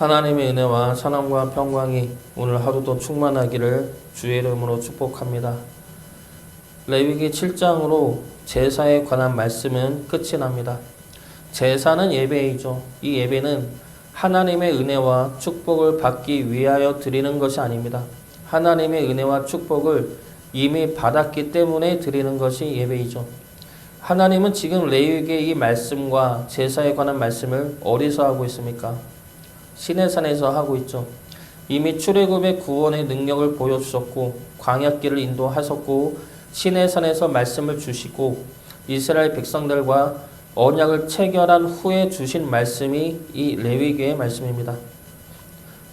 하나님의 은혜와 사랑과 평강이 오늘 하루도 충만하기를 주의 이름으로 축복합니다. 레위기 7장으로 제사에 관한 말씀은 끝이 납니다. 제사는 예배이죠. 이 예배는 하나님의 은혜와 축복을 받기 위하여 드리는 것이 아닙니다. 하나님의 은혜와 축복을 이미 받았기 때문에 드리는 것이 예배이죠. 하나님은 지금 레위기의 이 말씀과 제사에 관한 말씀을 어디서 하고 있습니까? 시내산에서 하고 있죠. 이미 출애굽의 구원의 능력을 보여주셨고 광야길을 인도하셨고 시내산에서 말씀을 주시고 이스라엘 백성들과 언약을 체결한 후에 주신 말씀이 이 레위기의 말씀입니다.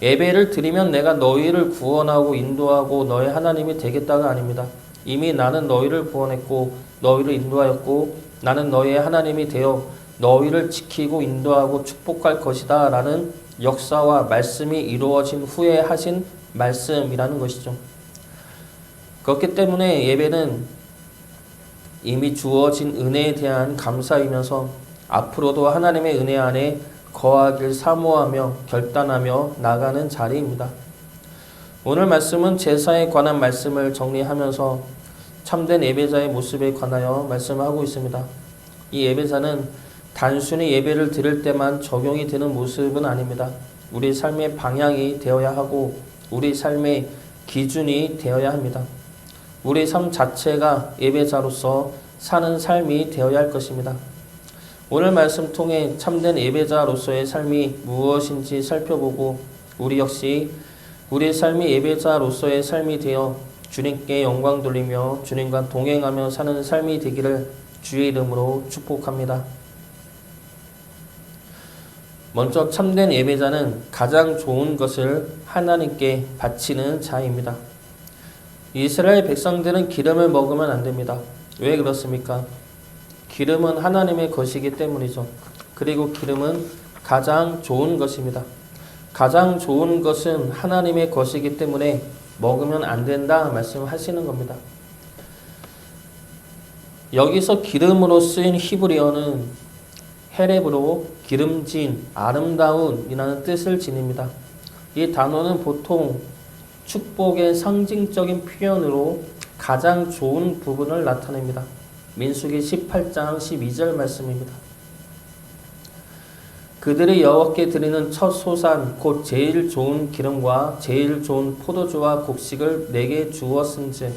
예배를 드리면 내가 너희를 구원하고 인도하고 너의 하나님이 되겠다가 아닙니다. 이미 나는 너희를 구원했고 너희를 인도하였고 나는 너희의 하나님이 되어 너희를 지키고 인도하고 축복할 것이다 라는 역사와 말씀이 이루어진 후에 하신 말씀이라는 것이죠. 그렇기 때문에 예배는 이미 주어진 은혜에 대한 감사이면서 앞으로도 하나님의 은혜 안에 거하길 사모하며 결단하며 나가는 자리입니다. 오늘 말씀은 제사에 관한 말씀을 정리하면서 참된 예배자의 모습에 관하여 말씀하고 있습니다. 이 예배자는 단순히 예배를 드릴 때만 적용이 되는 모습은 아닙니다. 우리 삶의 방향이 되어야 하고 우리 삶의 기준이 되어야 합니다. 우리 삶 자체가 예배자로서 사는 삶이 되어야 할 것입니다. 오늘 말씀 통해 참된 예배자로서의 삶이 무엇인지 살펴보고 우리 역시 우리 삶이 예배자로서의 삶이 되어 주님께 영광 돌리며 주님과 동행하며 사는 삶이 되기를 주의 이름으로 축복합니다. 먼저 참된 예배자는 가장 좋은 것을 하나님께 바치는 자입니다. 이스라엘 백성들은 기름을 먹으면 안 됩니다. 왜 그렇습니까? 기름은 하나님의 것이기 때문이죠. 그리고 기름은 가장 좋은 것입니다. 가장 좋은 것은 하나님의 것이기 때문에 먹으면 안 된다 말씀하시는 겁니다. 여기서 기름으로 쓰인 히브리어는 헤렙으로 기름진, 아름다운이라는 뜻을 지닙니다. 이 단어는 보통 축복의 상징적인 표현으로 가장 좋은 부분을 나타냅니다. 민수기 18장 12절 말씀입니다. 그들이 여호와께 드리는 첫 소산 곧 제일 좋은 기름과 제일 좋은 포도주와 곡식을 내게 주었은즉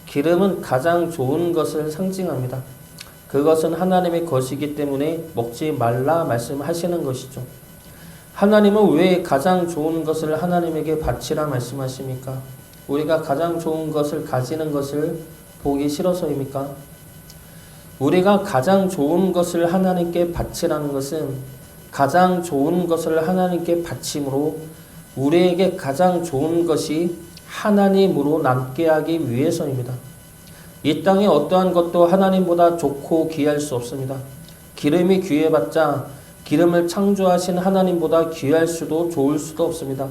기름은 가장 좋은 것을 상징합니다. 그것은 하나님의 것이기 때문에 먹지 말라 말씀하시는 것이죠. 하나님은 왜 가장 좋은 것을 하나님에게 바치라 말씀하십니까? 우리가 가장 좋은 것을 가지는 것을 보기 싫어서입니까? 우리가 가장 좋은 것을 하나님께 바치라는 것은 가장 좋은 것을 하나님께 바침으로 우리에게 가장 좋은 것이 하나님으로 남게 하기 위해서입니다. 이 땅에 어떠한 것도 하나님보다 좋고 귀할 수 없습니다. 기름이 귀해봤자 기름을 창조하신 하나님보다 귀할 수도 좋을 수도 없습니다.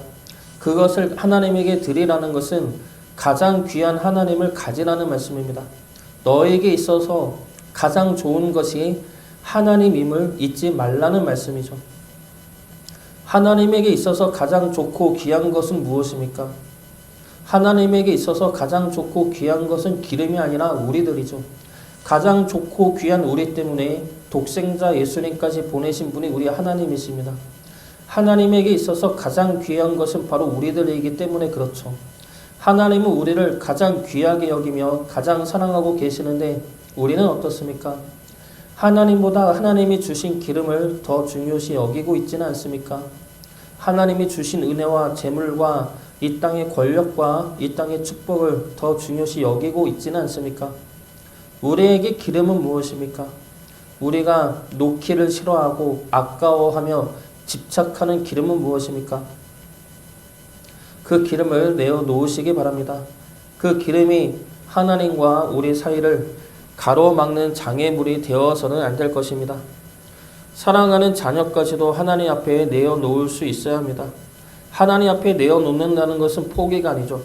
그것을 하나님에게 드리라는 것은 가장 귀한 하나님을 가지라는 말씀입니다. 너에게 있어서 가장 좋은 것이 하나님임을 잊지 말라는 말씀이죠. 하나님에게 있어서 가장 좋고 귀한 것은 무엇입니까? 하나님에게 있어서 가장 좋고 귀한 것은 기름이 아니라 우리들이죠. 가장 좋고 귀한 우리 때문에 독생자 예수님까지 보내신 분이 우리 하나님이십니다. 하나님에게 있어서 가장 귀한 것은 바로 우리들이기 때문에 그렇죠. 하나님은 우리를 가장 귀하게 여기며 가장 사랑하고 계시는데 우리는 어떻습니까? 하나님보다 하나님이 주신 기름을 더 중요시 여기고 있지는 않습니까? 하나님이 주신 은혜와 재물과 이 땅의 권력과 이 땅의 축복을 더 중요시 여기고 있지는 않습니까? 우리에게 기름은 무엇입니까? 우리가 놓기를 싫어하고 아까워하며 집착하는 기름은 무엇입니까? 그 기름을 내어 놓으시기 바랍니다. 그 기름이 하나님과 우리 사이를 가로막는 장애물이 되어서는 안 될 것입니다. 사랑하는 자녀까지도 하나님 앞에 내어 놓을 수 있어야 합니다. 하나님 앞에 내어 놓는다는 것은 포기가 아니죠.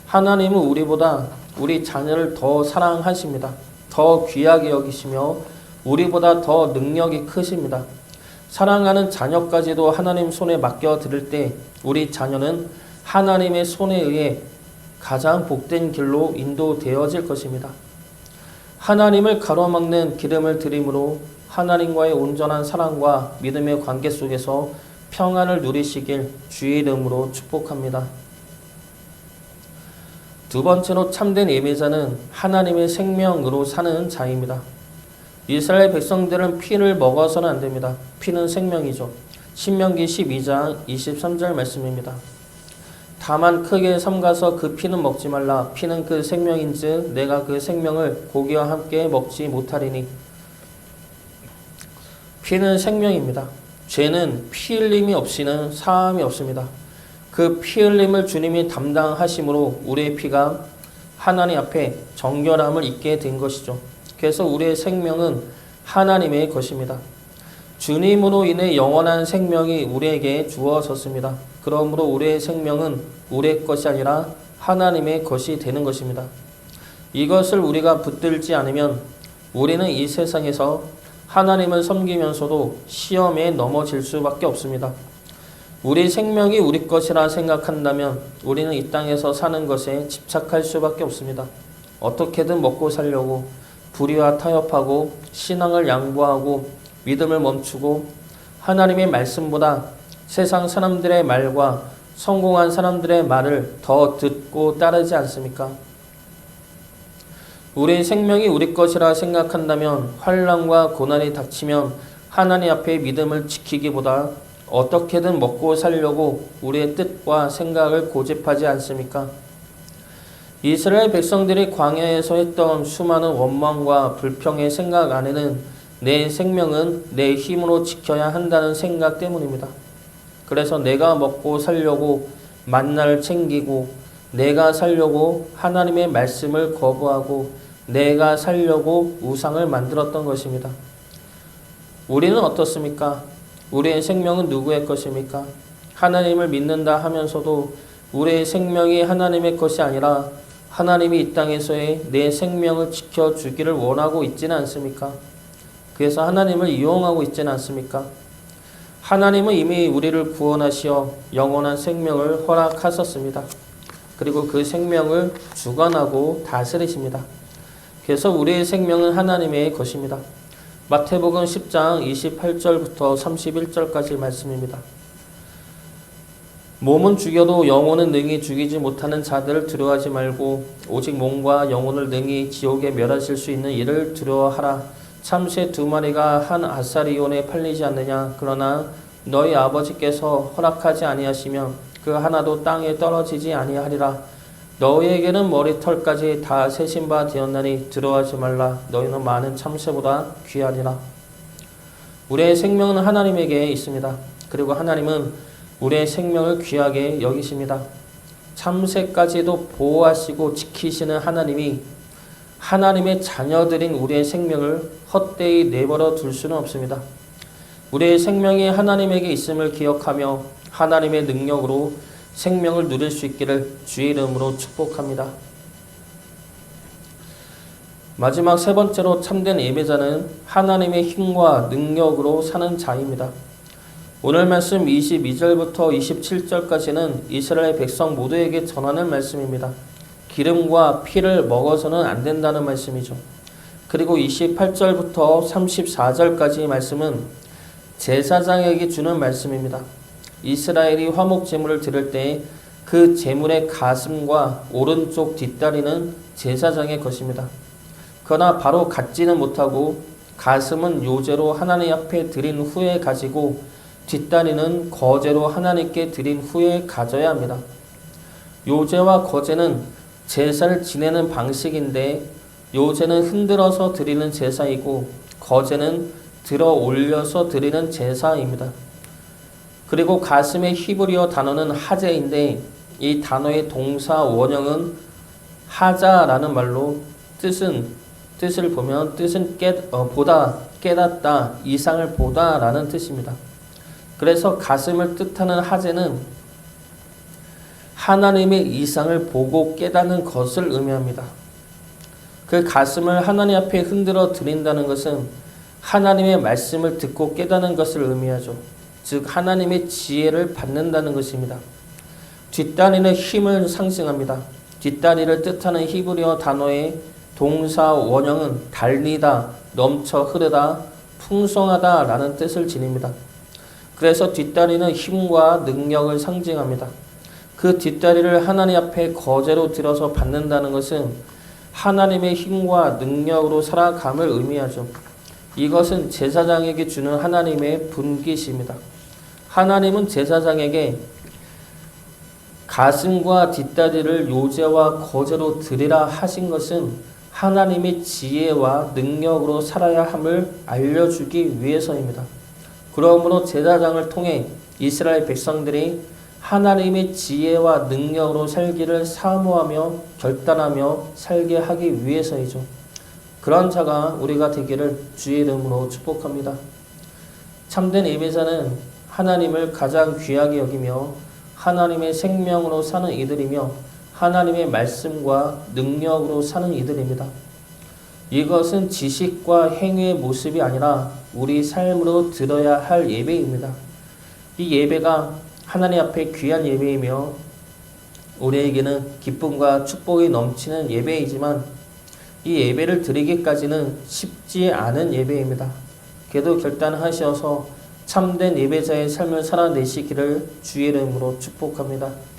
하나님은 우리보다 우리 자녀를 더 사랑하십니다. 더 귀하게 여기시며 우리보다 더 능력이 크십니다. 사랑하는 자녀까지도 하나님 손에 맡겨드릴 때 우리 자녀는 하나님의 손에 의해 가장 복된 길로 인도되어질 것입니다. 하나님을 가로막는 기름을 드림으로 하나님과의 온전한 사랑과 믿음의 관계 속에서 평안을 누리시길 주의 이름으로 축복합니다. 두 번째로 참된 예배자는 하나님의 생명으로 사는 자입니다. 이스라엘 백성들은 피를 먹어서는 안 됩니다. 피는 생명이죠. 신명기 12장 23절 말씀입니다. 다만 크게 삼가서 그 피는 먹지 말라. 피는 그 생명인즉 내가 그 생명을 고기와 함께 먹지 못하리니. 피는 생명입니다. 죄는 피 흘림이 없이는 사함이 없습니다. 그 피 흘림을 주님이 담당하심으로 우리의 피가 하나님 앞에 정결함을 입게 된 것이죠. 그래서 우리의 생명은 하나님의 것입니다. 주님으로 인해 영원한 생명이 우리에게 주어졌습니다. 그러므로 우리의 생명은 우리의 것이 아니라 하나님의 것이 되는 것입니다. 이것을 우리가 붙들지 않으면 우리는 이 세상에서 하나님을 섬기면서도 시험에 넘어질 수밖에 없습니다. 우리 생명이 우리 것이라 생각한다면 우리는 이 땅에서 사는 것에 집착할 수밖에 없습니다. 어떻게든 먹고 살려고 불의와 타협하고 신앙을 양보하고 믿음을 멈추고 하나님의 말씀보다 세상 사람들의 말과 성공한 사람들의 말을 더 듣고 따르지 않습니까? 우리의 생명이 우리 것이라 생각한다면 환난과 고난이 닥치면 하나님 앞에 믿음을 지키기보다 어떻게든 먹고 살려고 우리의 뜻과 생각을 고집하지 않습니까? 이스라엘 백성들이 광야에서 했던 수많은 원망과 불평의 생각 안에는 내 생명은 내 힘으로 지켜야 한다는 생각 때문입니다. 그래서 내가 먹고 살려고 만나를 챙기고 내가 살려고 하나님의 말씀을 거부하고 내가 살려고 우상을 만들었던 것입니다. 우리는 어떻습니까? 우리의 생명은 누구의 것입니까? 하나님을 믿는다 하면서도 우리의 생명이 하나님의 것이 아니라 하나님이 이 땅에서의 내 생명을 지켜주기를 원하고 있지는 않습니까? 그래서 하나님을 이용하고 있지는 않습니까? 하나님은 이미 우리를 구원하시어 영원한 생명을 허락하셨습니다. 그리고 그 생명을 주관하고 다스리십니다. 그래서 우리의 생명은 하나님의 것입니다. 마태복음 10장 28절부터 31절까지 말씀입니다. 몸은 죽여도 영혼은 능히 죽이지 못하는 자들을 두려워하지 말고 오직 몸과 영혼을 능히 지옥에 멸하실 수 있는 이를 두려워하라. 참새 2마리가 한 아사리온에 팔리지 않느냐. 그러나 너희 아버지께서 허락하지 아니하시면 그 하나도 땅에 떨어지지 아니하리라. 너희에게는 머리털까지 다 세신 바 되었나니 두려워하지 말라. 너희는 많은 참새보다 귀하니라. 우리의 생명은 하나님에게 있습니다. 그리고 하나님은 우리의 생명을 귀하게 여기십니다. 참새까지도 보호하시고 지키시는 하나님이 하나님의 자녀들인 우리의 생명을 헛되이 내버려 둘 수는 없습니다. 우리의 생명이 하나님에게 있음을 기억하며 하나님의 능력으로 생명을 누릴 수 있기를 주의 이름으로 축복합니다. 마지막 세 번째로 참된 예배자는 하나님의 힘과 능력으로 사는 자입니다. 오늘 말씀 22절부터 27절까지는 이스라엘 백성 모두에게 전하는 말씀입니다. 기름과 피를 먹어서는 안 된다는 말씀이죠. 그리고 28절부터 34절까지 말씀은 제사장에게 주는 말씀입니다. 이스라엘이 화목 제물을 드릴 때 그 제물의 가슴과 오른쪽 뒷다리는 제사장의 것입니다. 그러나 바로 갖지는 못하고 가슴은 요제로 하나님 앞에 드린 후에 가지고 뒷다리는 거제로 하나님께 드린 후에 가져야 합니다. 요제와 거제는 제사를 지내는 방식인데 요제는 흔들어서 드리는 제사이고 거제는 들어 올려서 드리는 제사입니다. 그리고 가슴의 히브리어 단어는 하제인데 이 단어의 동사 원형은 하자라는 말로 뜻을 보면 뜻은 보다, 깨닫다, 이상을 보다 라는 뜻입니다. 그래서 가슴을 뜻하는 하제는 하나님의 이상을 보고 깨닫는 것을 의미합니다. 그 가슴을 하나님 앞에 흔들어 드린다는 것은 하나님의 말씀을 듣고 깨닫는 것을 의미하죠. 즉 하나님의 지혜를 받는다는 것입니다. 뒷다리는 힘을 상징합니다. 뒷다리를 뜻하는 히브리어 단어의 동사 원형은 달리다, 넘쳐 흐르다, 풍성하다 라는 뜻을 지닙니다. 그래서 뒷다리는 힘과 능력을 상징합니다. 그 뒷다리를 하나님 앞에 거제로 들어서 받는다는 것은 하나님의 힘과 능력으로 살아감을 의미하죠. 이것은 제사장에게 주는 하나님의 분깃입니다. 하나님은 제사장에게 가슴과 뒷다리를 요제와 거제로 드리라 하신 것은 하나님의 지혜와 능력으로 살아야 함을 알려주기 위해서입니다. 그러므로 제사장을 통해 이스라엘 백성들이 하나님의 지혜와 능력으로 살기를 사모하며 결단하며 살게 하기 위해서이죠. 그런 자가 우리가 되기를 주의 이름으로 축복합니다. 참된 예배자는 하나님을 가장 귀하게 여기며 하나님의 생명으로 사는 이들이며 하나님의 말씀과 능력으로 사는 이들입니다. 이것은 지식과 행위의 모습이 아니라 우리 삶으로 드려야 할 예배입니다. 이 예배가 하나님 앞에 귀한 예배이며 우리에게는 기쁨과 축복이 넘치는 예배이지만 이 예배를 드리기까지는 쉽지 않은 예배입니다. 그래도 결단하셔서 참된 예배자의 삶을 살아내시기를 주의 이름으로 축복합니다.